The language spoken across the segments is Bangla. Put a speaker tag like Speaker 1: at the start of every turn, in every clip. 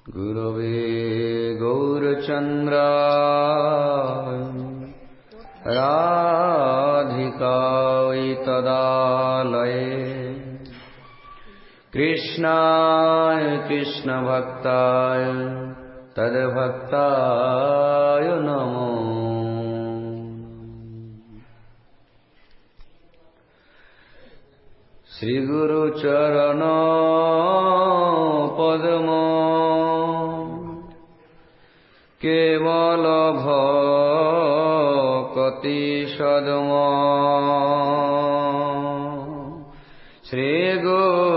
Speaker 1: गुरवे गौरचन्द्राय राधिकायै तदालये कृष्णाय कृष्णभक्ताय तद्भक्ताय नमो। श्रीगुरुचरण पद्म केवल भक्ति सद्म श्री गुरुचरण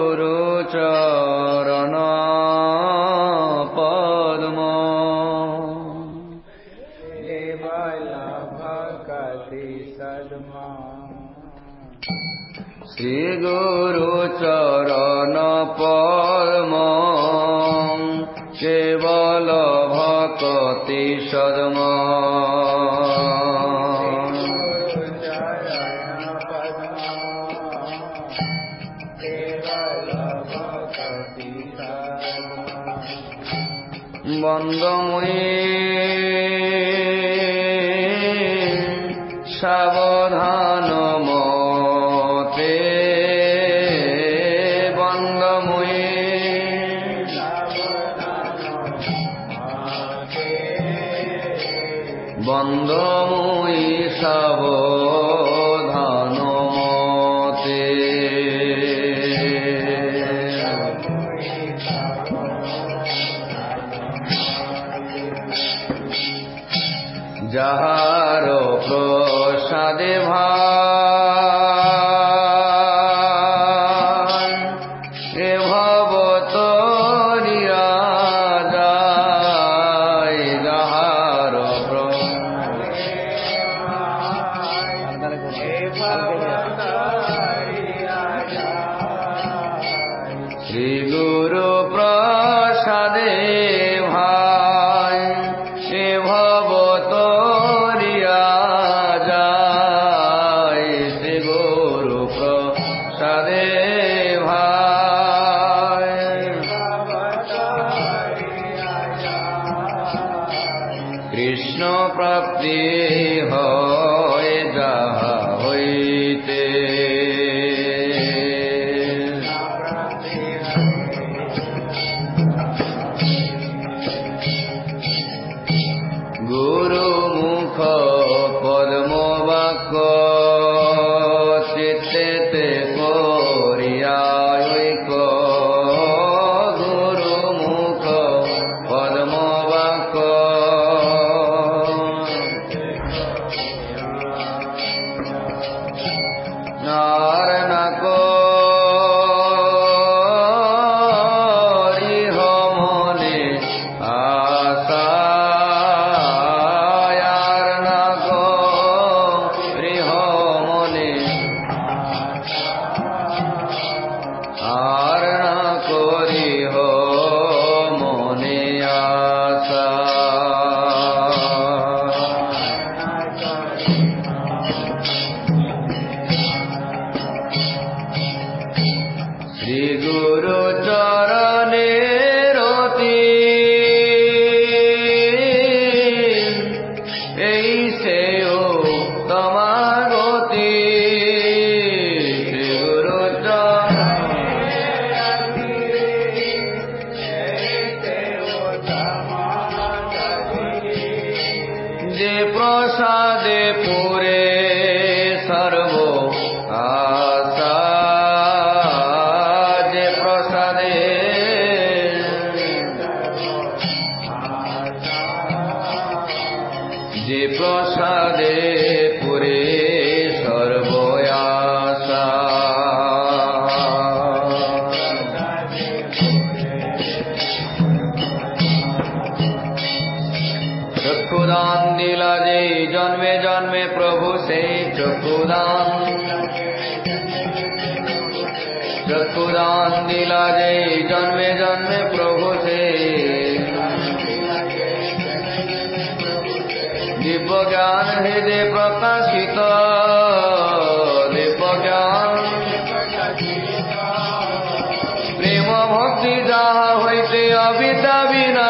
Speaker 1: पद्म
Speaker 2: केवल भक्ति सद्म
Speaker 1: श्री गुरुचरण पद्म केवल भक्ति सद्म बंदमुई सावधान मते बंदमुई बंदमुई सावधान मते যাহার প্রসাদে ভান এ ভব তরিয়া যায় যাহার শ্রী গুরু প্রসাদে ভাই এ ভব তরিয়া যায় শ্রী গুরু প্রসাদে ভাই কৃষ্ণ প্রাপ্তি হয় যাহা হইতে গুরু মুখ পদ্ম বাক্য চিত্তে করিয়া ঐক্য গুরু মুখ পদ্ম বাক্য আর না করিহ মনে আশা আর না করিহ মনে আশা শ্রী গুরু চরণে রতি এই সেও তমাগতি শ্রী গুরু যে প্রসাদে পুরে সর্ব আশা যে প্রসাদে যে প্রসাদে পুরে সর্ব আশা চক্ষুদান দিলা যে জন্মে জন্মে প্রভু সেই চক্ষুদান চক্ষুদান দিলা যে জন্মে জন্মে প্রভু সেই দিব্য জ্ঞান হৃদয় প্রকাশিত দিব্য জ্ঞান প্রেম ভক্তি যাহা হইতে অবিদ্যা বিনা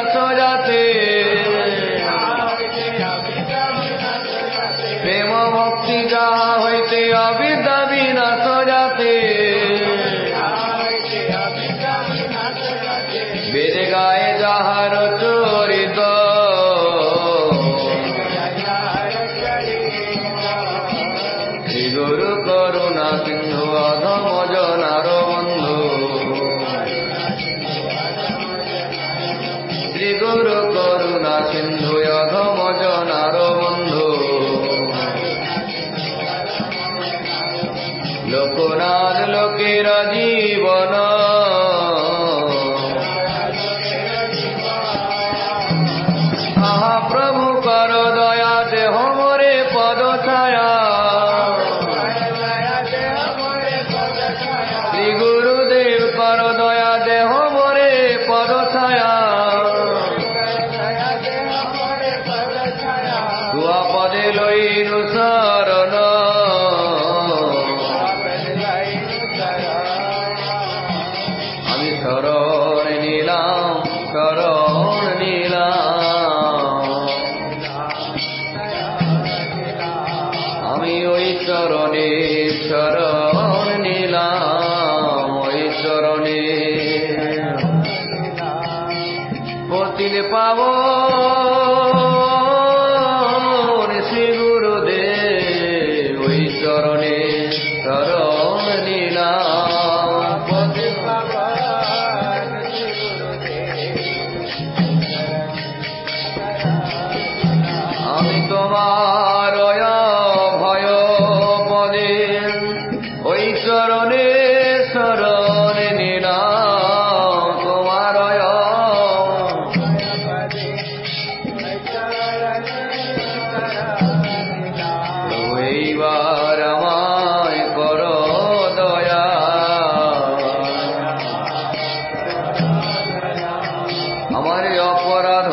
Speaker 1: অতিলে পাব শ্রী গুরুদেব ওই চরণে শরণ নিলাম। আমি তোমার ভয় পদে ওই চরণে শরণ নিলাম। তোমার এইবার আমায় কর দয়া। আমার অপরাধ